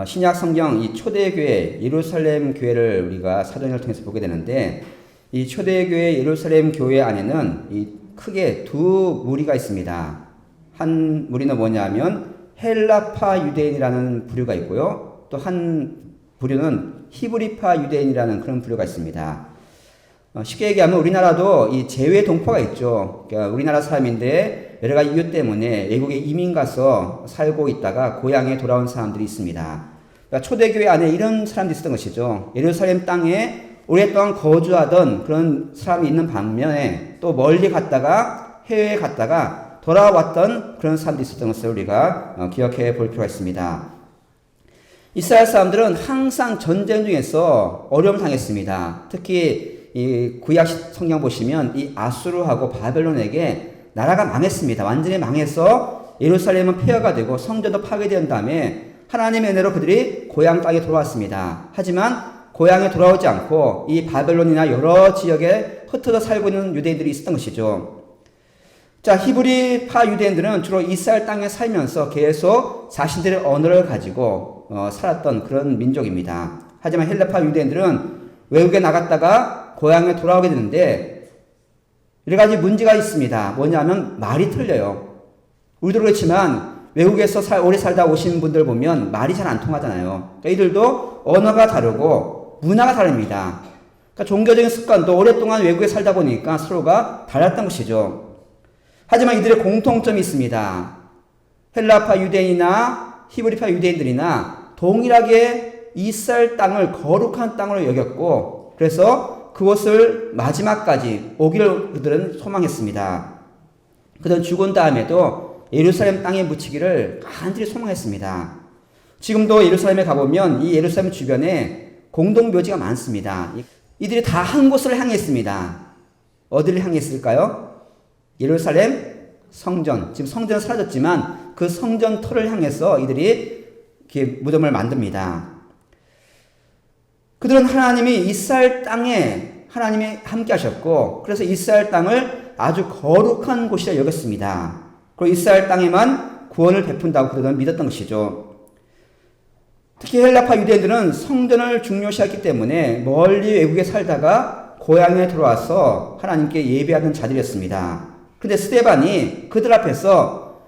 신약 성경 이 초대교회 예루살렘 교회를 우리가 사도행전을 통해서 보게 되는데 이 초대교회 예루살렘 교회 안에는 이 크게 두 무리가 있습니다. 한 무리는 뭐냐면 헬라파 유대인이라는 부류가 있고요. 또 한 부류는 히브리파 유대인이라는 그런 부류가 있습니다. 쉽게 얘기하면 우리나라도 이 재외 동포가 있죠. 그러니까 우리나라 사람인데 여러 가지 이유 때문에 외국에 이민 가서 살고 있다가 고향에 돌아온 사람들이 있습니다. 그러니까 초대교회 안에 이런 사람들이 있었던 것이죠. 예루살렘 땅에 오랫동안 거주하던 그런 사람이 있는 반면에 또 멀리 갔다가 해외에 갔다가 돌아왔던 그런 사람들이 있었던 것을 우리가 기억해 볼 필요가 있습니다. 이스라엘 사람들은 항상 전쟁 중에서 어려움을 당했습니다. 특히 이 구약 성경 보시면 이 아수르하고 바벨론에게 나라가 망했습니다. 완전히 망해서 예루살렘은 폐허가 되고 성전도 파괴된 다음에 하나님의 은혜로 그들이 고향 땅에 돌아왔습니다. 하지만 고향에 돌아오지 않고 이 바벨론이나 여러 지역에 흩어져 살고 있는 유대인들이 있었던 것이죠. 자, 히브리파 유대인들은 주로 이스라엘 땅에 살면서 계속 자신들의 언어를 가지고 살았던 그런 민족입니다. 하지만 헬라파 유대인들은 외국에 나갔다가 고향에 돌아오게 되는데 여러 가지 문제가 있습니다. 뭐냐면 말이 틀려요. 우리도 그렇지만 외국에서 오래 살다 오신 분들 보면 말이 잘 안 통하잖아요. 그러니까 이들도 언어가 다르고 문화가 다릅니다. 그러니까 종교적인 습관도 오랫동안 외국에 살다 보니까 서로가 달랐던 것이죠. 하지만 이들의 공통점이 있습니다. 헬라파 유대인이나 히브리파 유대인들이나 동일하게 이스라엘 땅을 거룩한 땅으로 여겼고 그래서 그곳을 마지막까지 오기를 그들은 소망했습니다. 그들은 죽은 다음에도 예루살렘 땅에 묻히기를 간절히 소망했습니다. 지금도 예루살렘에 가보면 이 예루살렘 주변에 공동묘지가 많습니다. 이들이 다 한 곳을 향했습니다. 어디를 향했을까요? 예루살렘 성전. 지금 성전은 사라졌지만 그 성전 터를 향해서 이들이 이렇게 무덤을 만듭니다. 그들은 하나님이 이스라엘 땅에 하나님이 함께 하셨고 그래서 이스라엘 땅을 아주 거룩한 곳이라 여겼습니다. 그리고 이스라엘 땅에만 구원을 베푼다고 그들은 믿었던 것이죠. 특히 헬라파 유대인들은 성전을 중요시했기 때문에 멀리 외국에 살다가 고향에 들어와서 하나님께 예배하는 자들이었습니다. 근데 스데반이 그들 앞에서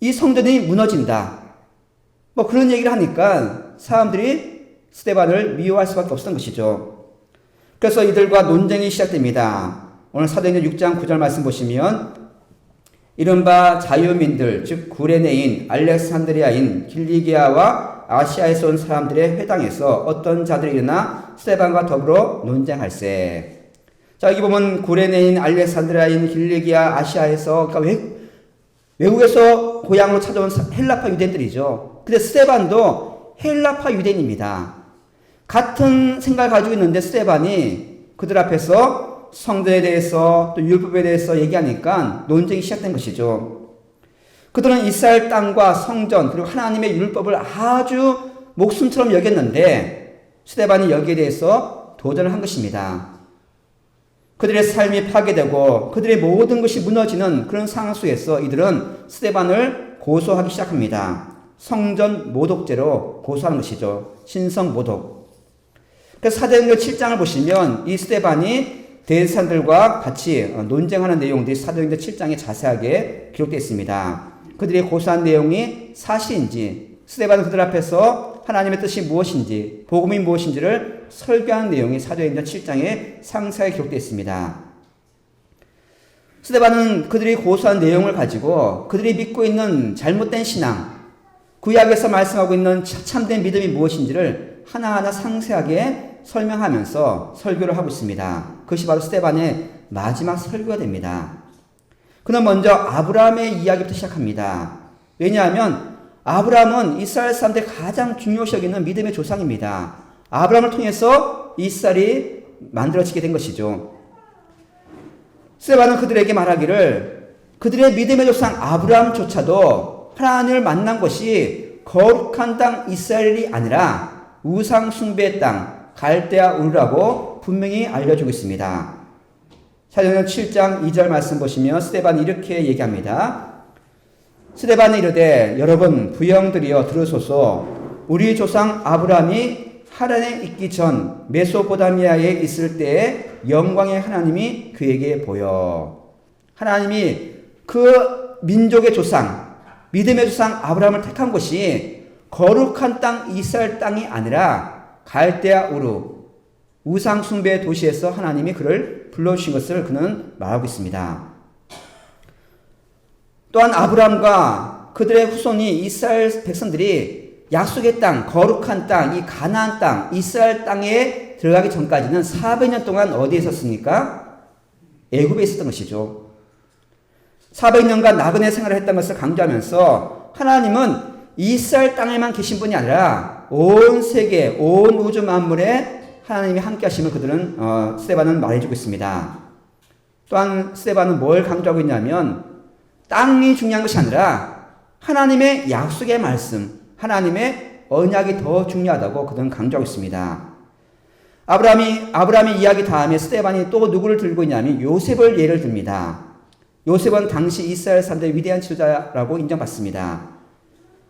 이 성전이 무너진다. 뭐 그런 얘기를 하니까 사람들이 스데반을 미워할 수밖에 없었던 것이죠. 그래서 이들과 논쟁이 시작됩니다. 오늘 사도행전 6장 9절 말씀 보시면 이른바 자유민들 즉 구레네인, 알렉산드리아인, 길리기아와 아시아에서 온 사람들의 회당에서 어떤 자들이 일어나 스데반과 더불어 논쟁할세. 자, 여기 보면 구레네인, 알렉산드리아인, 길리기아, 아시아에서 그러니까 외국에서 고향으로 찾아온 헬라파 유대인들이죠. 근데 스데반도 헬라파 유대인입니다. 같은 생각을 가지고 있는데 스데반이 그들 앞에서 성전에 대해서 또 율법에 대해서 얘기하니까 논쟁이 시작된 것이죠. 그들은 이스라엘 땅과 성전 그리고 하나님의 율법을 아주 목숨처럼 여겼는데 스데반이 여기에 대해서 도전을 한 것입니다. 그들의 삶이 파괴되고 그들의 모든 것이 무너지는 그런 상황 속에서 이들은 스데반을 고소하기 시작합니다. 성전 모독죄로 고소하는 것이죠. 신성 모독. 그래서 사도행전 7장을 보시면 이 스데반이 대제사장들과 같이 논쟁하는 내용들이 사도행전 7장에 자세하게 기록되어 있습니다. 그들이 고소한 내용이 사실인지 스데반은 그들 앞에서 하나님의 뜻이 무엇인지 복음이 무엇인지를 설교하는 내용이 사도행전 7장에 상세하게 기록되어 있습니다. 스데반은 그들이 고소한 내용을 가지고 그들이 믿고 있는 잘못된 신앙 구약에서 말씀하고 있는 참된 믿음이 무엇인지를 하나하나 상세하게 설명하면서 설교를 하고 있습니다. 그것이 바로 스데반의 마지막 설교가 됩니다. 그는 먼저 아브라함의 이야기부터 시작합니다. 왜냐하면 아브라함은 이스라엘 사람들의 가장 중요시 여기는 믿음의 조상입니다. 아브라함을 통해서 이스라엘이 만들어지게 된 것이죠. 스데반은 그들에게 말하기를 그들의 믿음의 조상 아브라함조차도 하나님을 만난 것이 거룩한 땅 이스라엘이 아니라 우상 숭배의 땅 갈대아 우르라고 분명히 알려주고 있습니다. 사도행전 7장 2절 말씀 보시면 스데반이 이렇게 얘기합니다. 스데반이 이르되 여러분 부형들이여 들으소서. 우리 조상 아브라함이 하란에 있기 전 메소포타미아에 있을 때에 영광의 하나님이 그에게 보여. 하나님이 그 민족의 조상, 믿음의 조상 아브라함을 택한 곳이 거룩한 땅 이스라엘 땅이 아니라 갈대아 우르 우상 숭배 도시에서 하나님이 그를 불러주신 것을 그는 말하고 있습니다. 또한 아브라함과 그들의 후손이 이스라엘 백성들이 약속의 땅, 거룩한 땅, 이 가나안 땅, 이스라엘 땅에 들어가기 전까지는 400년 동안 어디에 있었습니까? 애굽에 있었던 것이죠. 400년간 나그네 생활을 했던 것을 강조하면서 하나님은 이스라엘 땅에만 계신 분이 아니라 온 세계, 온 우주 만물에 하나님이 함께 하심을 그들은 스데반은 말해주고 있습니다. 또한 스데반은 뭘 강조하고 있냐면 땅이 중요한 것이 아니라 하나님의 약속의 말씀, 하나님의 언약이 더 중요하다고 그들은 강조하고 있습니다. 아브라함의 이야기 다음에 스데반이 또 누구를 들고 있냐면 요셉을 예를 듭니다. 요셉은 당시 이스라엘 사람들의 위대한 지도자라고 인정받습니다.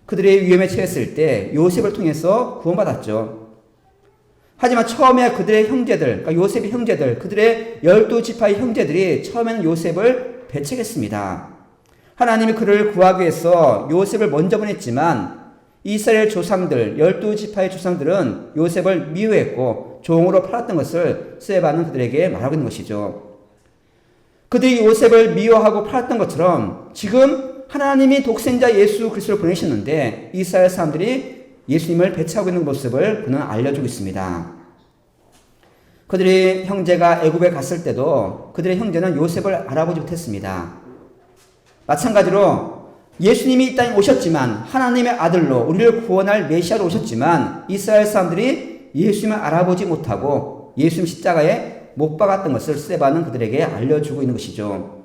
그들의 위험에 처했을 때 요셉을 통해서 구원받았죠. 하지만 처음에 그들의 형제들, 그러니까 요셉의 형제들, 그들의 12지파의 형제들이 처음에는 요셉을 배척했습니다. 하나님이 그를 구하기 위해서 요셉을 먼저 보냈지만 이스라엘 조상들, 12지파의 조상들은 요셉을 미워했고 종으로 팔았던 것을 스데반은 그들에게 말하고 있는 것이죠. 그들이 요셉을 미워하고 팔았던 것처럼 지금 하나님이 독생자 예수 그리스도를 보내셨는데 이스라엘 사람들이 예수님을 배척하고 있는 모습을 그는 알려주고 있습니다. 그들의 형제가 애굽에 갔을 때도 그들의 형제는 요셉을 알아보지 못했습니다. 마찬가지로 예수님이 이 땅에 오셨지만 하나님의 아들로 우리를 구원할 메시아로 오셨지만 이스라엘 사람들이 예수님을 알아보지 못하고 예수님 십자가에 못 박았던 것을 스데반은 그들에게 알려주고 있는 것이죠.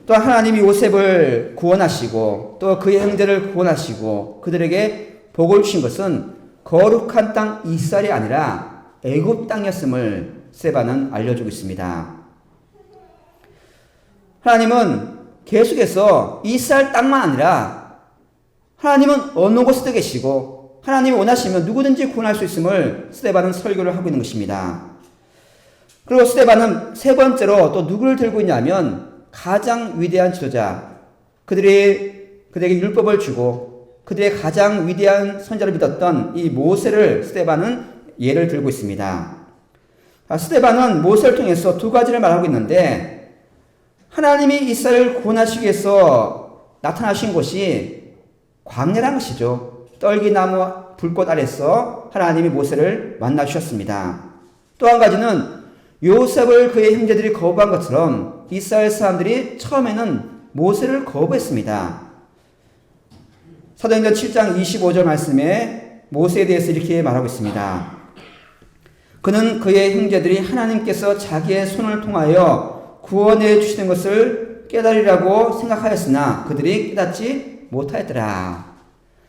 또 하나님이 요셉을 구원하시고 또 그의 형제를 구원하시고 그들에게 복을 주신 것은 거룩한 땅 이스라엘이 아니라 애굽 땅이었음을 스데반은 알려주고 있습니다. 하나님은 계속해서 이스라엘 땅만 아니라 하나님은 어느 곳에도 계시고 하나님이 원하시면 누구든지 구원할 수 있음을 스데반은 설교를 하고 있는 것입니다. 그리고 스데반은 세 번째로 또 누구를 들고 있냐면 가장 위대한 지도자, 그들에게 율법을 주고 그들의 가장 위대한 선자를 믿었던 이 모세를 스데반은 예를 들고 있습니다. 스데반은 모세를 통해서 두 가지를 말하고 있는데 하나님이 이스라엘을 구원하시기 위해서 나타나신 곳이 광야라는 것이죠. 떨기나무 불꽃 아래서 하나님이 모세를 만나 주셨습니다. 또 한 가지는 요셉을 그의 형제들이 거부한 것처럼 이스라엘 사람들이 처음에는 모세를 거부했습니다. 사도행전 7장 25절 말씀에 모세에 대해서 이렇게 말하고 있습니다. 그는 그의 형제들이 하나님께서 자기의 손을 통하여 구원해 주시는 것을 깨달으라고 생각하였으나 그들이 깨닫지 못하였더라.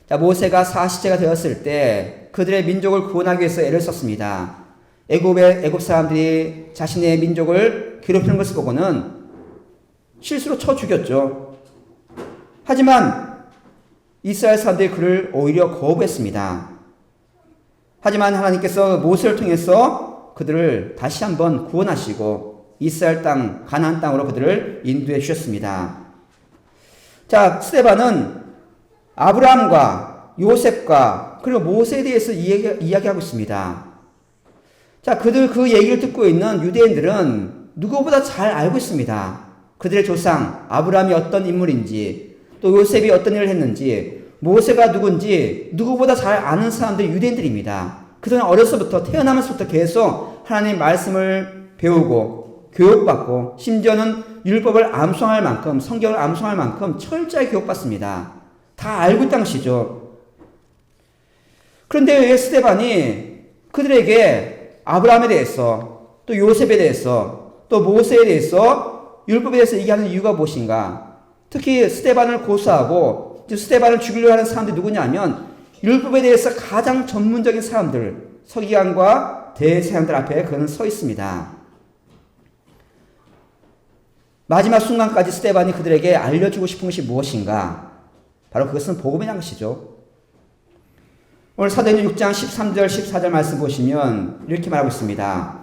자, 모세가 40세가 되었을 때 그들의 민족을 구원하기 위해서 애를 썼습니다. 애굽 사람들이 자신의 민족을 괴롭히는 것을 보고는 실수로 쳐 죽였죠. 하지만 이스라엘 사람들이 그를 오히려 거부했습니다. 하지만 하나님께서 모세를 통해서 그들을 다시 한번 구원하시고 이스라엘 땅, 가나안 땅으로 그들을 인도해 주셨습니다. 자, 스데반은 아브라함과 요셉과 그리고 모세에 대해서 이야기하고 있습니다. 자, 그 얘기를 듣고 있는 유대인들은 누구보다 잘 알고 있습니다. 그들의 조상 아브라함이 어떤 인물인지 또 요셉이 어떤 일을 했는지 모세가 누군지 누구보다 잘 아는 사람들이 유대인들입니다. 그들은 어려서부터 태어나면서부터 계속 하나님의 말씀을 배우고 교육받고 심지어는 율법을 암송할 만큼 성경을 암송할 만큼 철저히 교육받습니다. 다 알고 있다는 것이죠. 그런데 왜 스데반이 그들에게 아브라함에 대해서 또 요셉에 대해서 또 모세에 대해서 율법에 대해서 얘기하는 이유가 무엇인가? 특히 스데반을 고소하고 스데반을 죽이려고 하는 사람들이 누구냐면 율법에 대해서 가장 전문적인 사람들, 서기관과 대제사장들 앞에 그는 서 있습니다. 마지막 순간까지 스데반이 그들에게 알려주고 싶은 것이 무엇인가? 바로 그것은 복음이라는 것이죠. 오늘 사도행전 6장 13절 14절 말씀 보시면 이렇게 말하고 있습니다.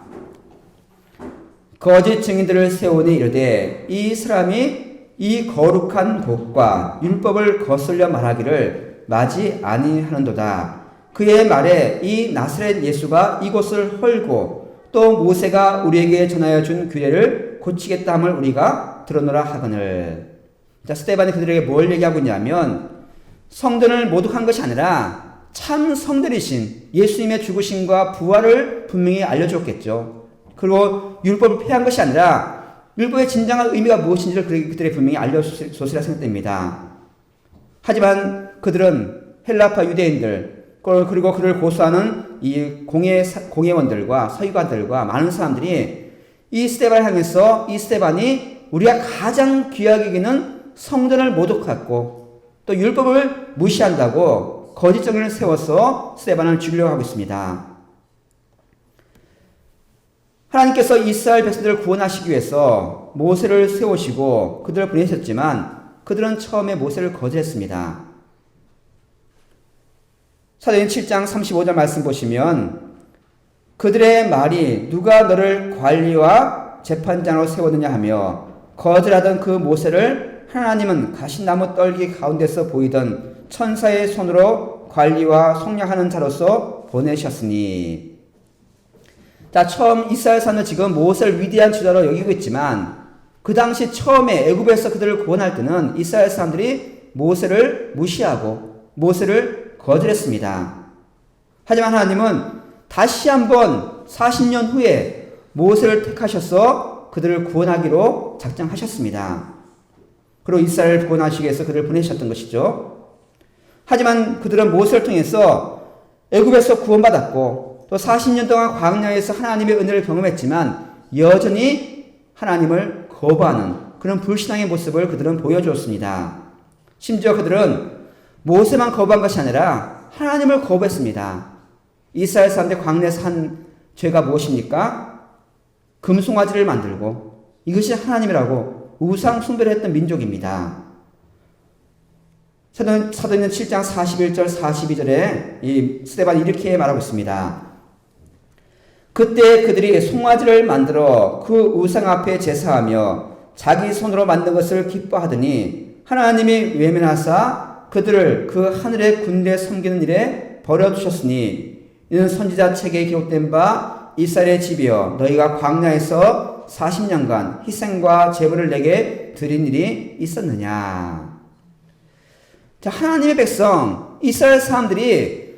거짓 증인들을 세우니 이르되 이 사람이 이 거룩한 곳과 율법을 거슬려 말하기를 마지 아니하는도다. 그의 말에 이 나사렛 예수가 이곳을 헐고 또 모세가 우리에게 전하여 준 규례를 고치겠다 함을 우리가 들었노라 하거늘. 자, 스데반이 그들에게 뭘 얘기하고 있냐면 성전을 모독한 것이 아니라 참 성전이신 예수님의 죽으심과 부활을 분명히 알려주었겠죠. 그리고 율법을 폐한 것이 아니라 율법의 진정한 의미가 무엇인지를 그들에게 분명히 알려줬으리라 생각됩니다. 하지만 그들은 헬라파 유대인들 그리고 그를 고소하는 이 공회원들과 서기관들과 많은 사람들이 이 스데반을 향해서 이 스데반이 우리가 가장 귀하게 여기는 성전을 모독하고 또 율법을 무시한다고 거짓 증언을 세워서 스데반을 죽이려고 하고 있습니다. 하나님께서 이스라엘 백성들을 구원하시기 위해서 모세를 세우시고 그들을 보내셨지만 그들은 처음에 모세를 거절했습니다. 사도행전 7장 35절 말씀 보시면 그들의 말이 누가 너를 관리와 재판장으로 세웠느냐 하며 거절하던 그 모세를 하나님은 가시나무 떨기 가운데서 보이던 천사의 손으로 관리와 속량하는 자로서 보내셨으니. 자, 처음 이스라엘 사람은 지금 모세를 위대한 지도자로 여기고 있지만 그 당시 처음에 애굽에서 그들을 구원할 때는 이스라엘 사람들이 모세를 무시하고 모세를 거절했습니다. 하지만 하나님은 다시 한번 40년 후에 모세를 택하셔서 그들을 구원하기로 작정하셨습니다. 그리고 이스라엘을 구원하시기 위해서 그들을 보내셨던 것이죠. 하지만 그들은 모세를 통해서 애굽에서 구원받았고 또 40년 동안 광야에서 하나님의 은혜를 경험했지만 여전히 하나님을 거부하는 그런 불신앙의 모습을 그들은 보여주었습니다. 심지어 그들은 모세만 거부한 것이 아니라 하나님을 거부했습니다. 이스라엘 사람들 광야에서 한 죄가 무엇입니까? 금송아지를 만들고 이것이 하나님이라고 우상 숭배를 했던 민족입니다. 사도행전 7장 41절 42절에 이 스데반이 이렇게 말하고 있습니다. 그때 그들이 송아지를 만들어 그 우상 앞에 제사하며 자기 손으로 만든 것을 기뻐하더니 하나님이 외면하사 그들을 그 하늘의 군대 섬기는 일에 버려두셨으니 이는 선지자 책에 기록된 바 이스라엘의 집이여 너희가 광야에서 40년간 희생과 제물을 내게 드린 일이 있었느냐. 자, 하나님의 백성 이스라엘 사람들이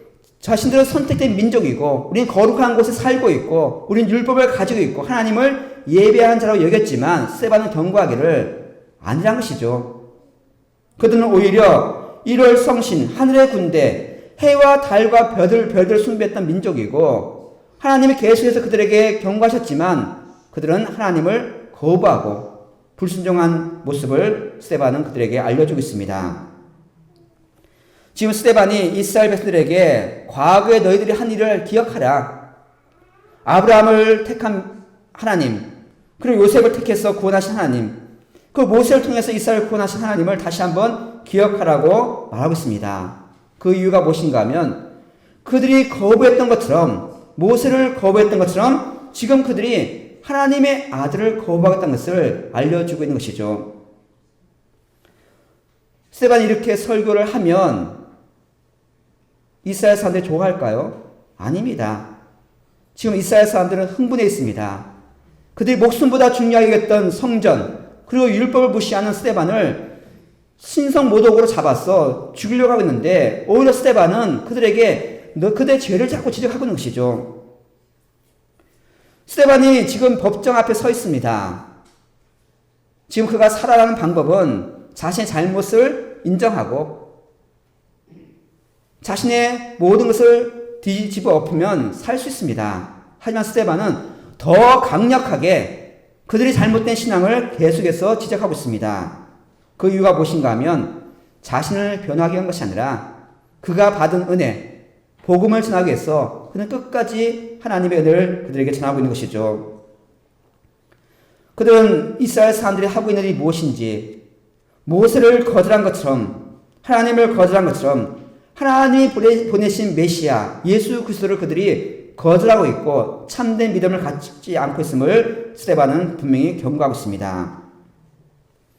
자신들은 선택된 민족이고 우리는 거룩한 곳에 살고 있고 우리는 율법을 가지고 있고 하나님을 예배한 자라고 여겼지만 스데반은 경고하기를 아니란 것이죠. 그들은 오히려 1월 성신 하늘의 군대 해와 달과 별들 숭배했던 민족이고 하나님이 계속해서 그들에게 경고하셨지만 그들은 하나님을 거부하고 불순종한 모습을 스데반은 그들에게 알려주고 있습니다. 지금 스데반이 이스라엘 백성들에게 과거에 너희들이 한 일을 기억하라. 아브라함을 택한 하나님, 그리고 요셉을 택해서 구원하신 하나님, 그 모세를 통해서 이스라엘을 구원하신 하나님을 다시 한번 기억하라고 말하고 있습니다. 그 이유가 무엇인가 하면 그들이 거부했던 것처럼 모세를 거부했던 것처럼 지금 그들이 하나님의 아들을 거부하겠다는 것을 알려주고 있는 것이죠. 스데반이 이렇게 설교를 하면 이스라엘 사람들이 좋아할까요? 아닙니다. 지금 이스라엘 사람들은 흥분해 있습니다. 그들이 목숨보다 중요하게 여겼던 성전 그리고 율법을 무시하는 스데반을 신성 모독으로 잡아서 죽이려고 하고 있는데 오히려 스데반은 그들에게 그들의 죄를 자꾸 지적하고 있는 것이죠. 스데반이 지금 법정 앞에 서 있습니다. 지금 그가 살아가는 방법은 자신의 잘못을 인정하고 자신의 모든 것을 뒤집어 엎으면 살 수 있습니다. 하지만 스데반은 더 강력하게 그들이 잘못된 신앙을 계속해서 지적하고 있습니다. 그 이유가 무엇인가 하면 자신을 변화하게 한 것이 아니라 그가 받은 은혜, 복음을 전하기 위해서 그는 끝까지 하나님의 은혜를 그들에게 전하고 있는 것이죠. 그들은 이스라엘 사람들이 하고 있는 일이 무엇인지 모세를 거절한 것처럼 하나님을 거절한 것처럼 하나님이 보내신 메시아 예수 그리스도를 그들이 거절하고 있고 참된 믿음을 갖지 않고 있음을 스데반은 분명히 경고하고 있습니다.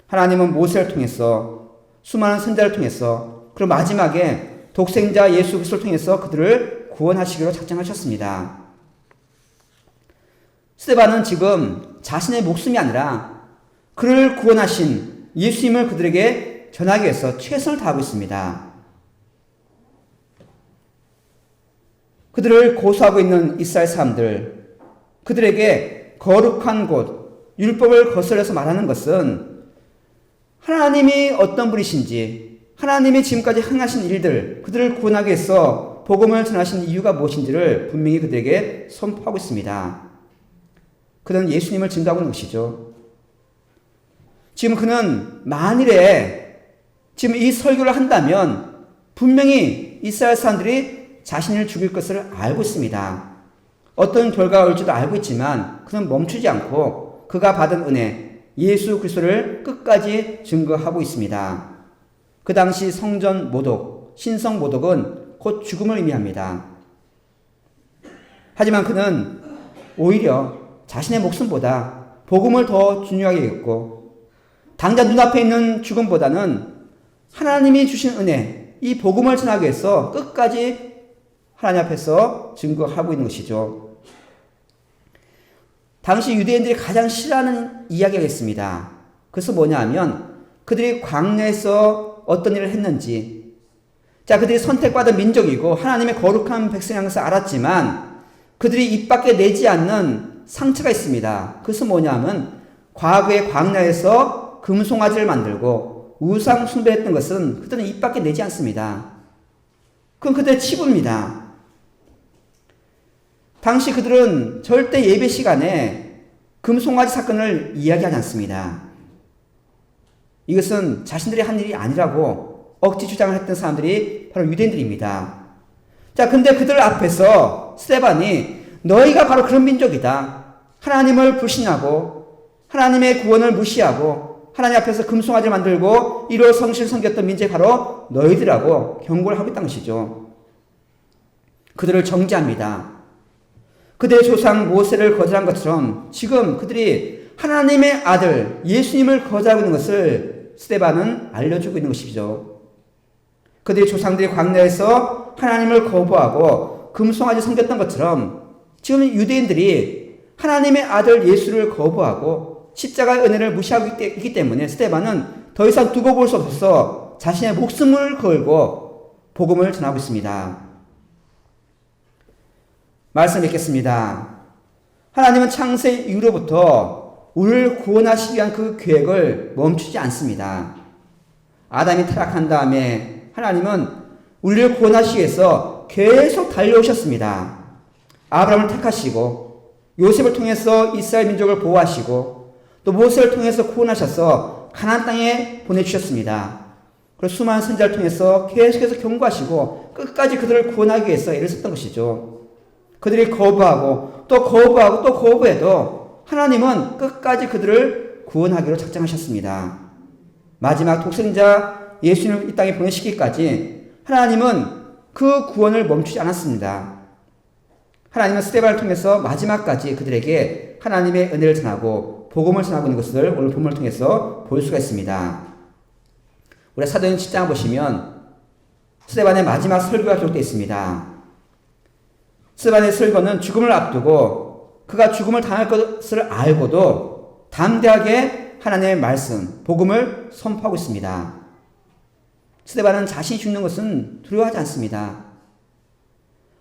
하나님은 모세를 통해서 수많은 선자를 통해서 그리고 마지막에 독생자 예수 그리스도를 통해서 그들을 구원하시기로 작정하셨습니다. 스데반은 지금 자신의 목숨이 아니라 그를 구원하신 예수님을 그들에게 전하기 위해서 최선을 다하고 있습니다. 그들을 고소하고 있는 이스라엘 사람들, 그들에게 거룩한 곳, 율법을 거슬러서 말하는 것은 하나님이 어떤 분이신지, 하나님이 지금까지 행하신 일들, 그들을 구원하기 위해서 복음을 전하신 이유가 무엇인지를 분명히 그들에게 선포하고 있습니다. 그는 예수님을 증거하고 있는 것이죠. 지금 그는 만일에 지금 이 설교를 한다면 분명히 이스라엘 사람들이 자신을 죽일 것을 알고 있습니다. 어떤 결과가 올지도 알고 있지만 그는 멈추지 않고 그가 받은 은혜, 예수 그리스도를 끝까지 증거하고 있습니다. 그 당시 성전 모독, 신성 모독은 곧 죽음을 의미합니다. 하지만 그는 오히려 자신의 목숨보다 복음을 더 중요하게 여겼고 당장 눈앞에 있는 죽음보다는 하나님이 주신 은혜, 이 복음을 전하기 위해서 끝까지 하나님 앞에서 증거하고 있는 것이죠. 당시 유대인들이 가장 싫어하는 이야기가 있습니다. 그것은 뭐냐 하면 그들이 광야에서 어떤 일을 했는지, 자, 그들이 선택받은 민족이고 하나님의 거룩한 백성인 것을 알았지만 그들이 입 밖에 내지 않는 상처가 있습니다. 그것은 뭐냐 하면 과거의 광야에서 금송아지를 만들고 우상 숭배했던 것은 그들은 입 밖에 내지 않습니다. 그건 그들의 치부입니다. 당시 그들은 절대 예배 시간에 금송아지 사건을 이야기하지 않습니다. 이것은 자신들이 한 일이 아니라고 억지 주장을 했던 사람들이 바로 유대인들입니다. 자, 근데 그들 앞에서 스데반이 너희가 바로 그런 민족이다. 하나님을 불신하고 하나님의 구원을 무시하고 하나님 앞에서 금송아지를 만들고 이로 성신을 섬겼던 민족이 바로 너희들하고 경고를 하고 있다는 것이죠. 그들을 정죄합니다. 그들의 조상 모세를 거절한 것처럼 지금 그들이 하나님의 아들 예수님을 거절하고 있는 것을 스데반은 알려주고 있는 것이죠. 그들의 조상들이 광야에서 하나님을 거부하고 금송아지 섬겼던 것처럼 지금 유대인들이 하나님의 아들 예수를 거부하고 십자가의 은혜를 무시하고 있기 때문에 스데반은 더 이상 두고 볼 수 없어서 자신의 목숨을 걸고 복음을 전하고 있습니다. 말씀 읽겠습니다. 하나님은 창세 이후로부터 우리를 구원하시기 위한 그 계획을 멈추지 않습니다. 아담이 타락한 다음에 하나님은 우리를 구원하시기 위해서 계속 달려오셨습니다. 아브라함을 택하시고 요셉을 통해서 이스라엘 민족을 보호하시고 또 모세를 통해서 구원하셔서 가나안 땅에 보내주셨습니다. 그리고 수많은 선자를 통해서 계속해서 경고하시고 끝까지 그들을 구원하기 위해서 애를 썼던 것이죠. 그들이 거부하고 또 거부하고 또 거부해도 하나님은 끝까지 그들을 구원하기로 작정하셨습니다. 마지막 독생자 예수님을 이 땅에 보내시기까지 하나님은 그 구원을 멈추지 않았습니다. 하나님은 스데반을 통해서 마지막까지 그들에게 하나님의 은혜를 전하고 복음을 전하고 있는 것을 오늘 본문을 통해서 볼 수가 있습니다. 우리 사도행 10장을 보시면 스데반의 마지막 설교가 기록되어 있습니다. 스데반의 설교는 죽음을 앞두고 그가 죽음을 당할 것을 알고도 담대하게 하나님의 말씀, 복음을 선포하고 있습니다. 스데반은 자신이 죽는 것은 두려워하지 않습니다.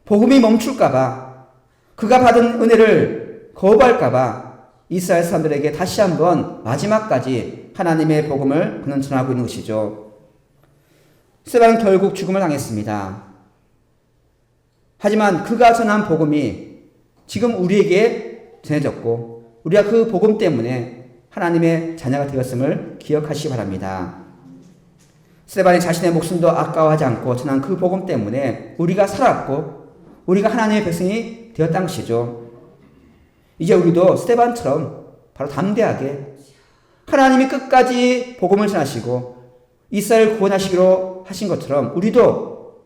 복음이 멈출까봐, 그가 받은 은혜를 거부할까봐 이스라엘 사람들에게 다시 한번 마지막까지 하나님의 복음을 그는 전하고 있는 것이죠. 스데반은 결국 죽음을 당했습니다. 하지만 그가 전한 복음이 지금 우리에게 전해졌고 우리가 그 복음 때문에 하나님의 자녀가 되었음을 기억하시기 바랍니다. 스데반이 자신의 목숨도 아까워하지 않고 전한 그 복음 때문에 우리가 살았고 우리가 하나님의 백성이 되었다는 것이죠. 이제 우리도 스데반처럼 바로 담대하게 하나님이 끝까지 복음을 전하시고 이스라엘을 구원하시기로 하신 것처럼 우리도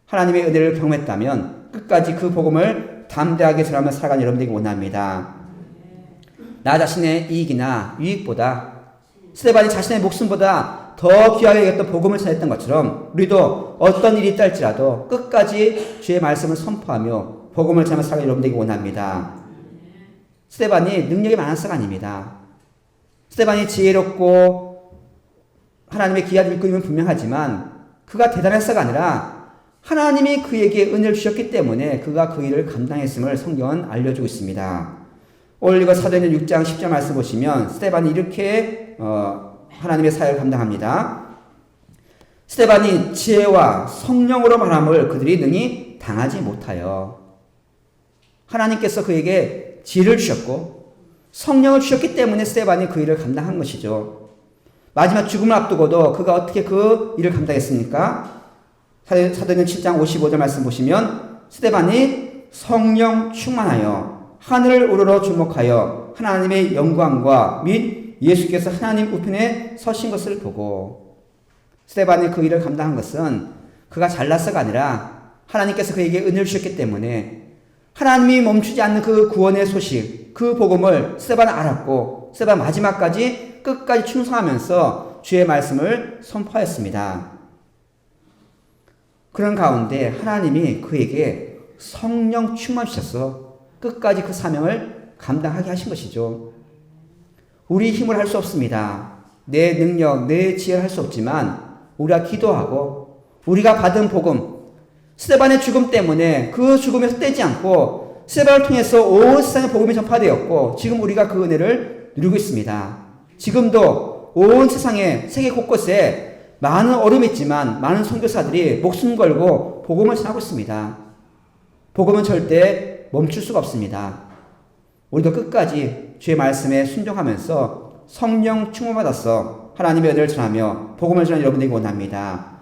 하나님의 은혜를 경험했다면 끝까지 그 복음을 담대하게 전하며 살아가는 여러분들에게 원합니다. 나 자신의 이익이나 유익보다 스데반이 자신의 목숨보다 더 귀하게 여겼던 복음을 전했던 것처럼 우리도 어떤 일이 있다 할지라도 끝까지 주의 말씀을 선포하며 복음을 전하며 살아가는 여러분들에게 원합니다. 스데반이 능력이 많아서가 아닙니다. 스데반이 지혜롭고 하나님의 귀한 일꾼임은 분명하지만 그가 대단해서가 아니라 하나님이 그에게 은혜를 주셨기 때문에 그가 그 일을 감당했음을 성경은 알려주고 있습니다. 오늘 이거 사도행전 6장 10절 말씀 보시면 스데반이 이렇게 하나님의 사역을 감당합니다. 스데반이 지혜와 성령으로 말함을 그들이 능히 당하지 못하여. 하나님께서 그에게 지혜를 주셨고 성령을 주셨기 때문에 스데반이 그 일을 감당한 것이죠. 마지막 죽음을 앞두고도 그가 어떻게 그 일을 감당했습니까? 사도행전 7장 55절 말씀 보시면 스데반이 성령 충만하여 하늘을 우러러 주목하여 하나님의 영광과 및 예수께서 하나님 우편에 서신 것을 보고. 스데반이 그 일을 감당한 것은 그가 잘나서가 아니라 하나님께서 그에게 은혜를 주셨기 때문에 하나님이 멈추지 않는 그 구원의 소식, 그 복음을 스데반은 알았고 스데반 마지막까지 끝까지 충성하면서 주의 말씀을 선포하였습니다. 그런 가운데 하나님이 그에게 성령 충만 주셔서 끝까지 그 사명을 감당하게 하신 것이죠. 우리 힘을 할 수 없습니다. 내 능력, 내 지혜를 할 수 없지만 우리가 기도하고 우리가 받은 복음, 스데반의 죽음 때문에 그 죽음에 헛되지 않고 스데반을 통해서 온 세상에 복음이 전파되었고 지금 우리가 그 은혜를 누리고 있습니다. 지금도 온 세상에 세계 곳곳에 많은 어려움이 있지만 많은 선교사들이 목숨 걸고 복음을 전하고 있습니다. 복음은 절대 멈출 수가 없습니다. 우리도 끝까지 주의 말씀에 순종하면서 성령 충만받아서 하나님의 은혜를 전하며 복음을 전하는 여러분들에게 원합니다.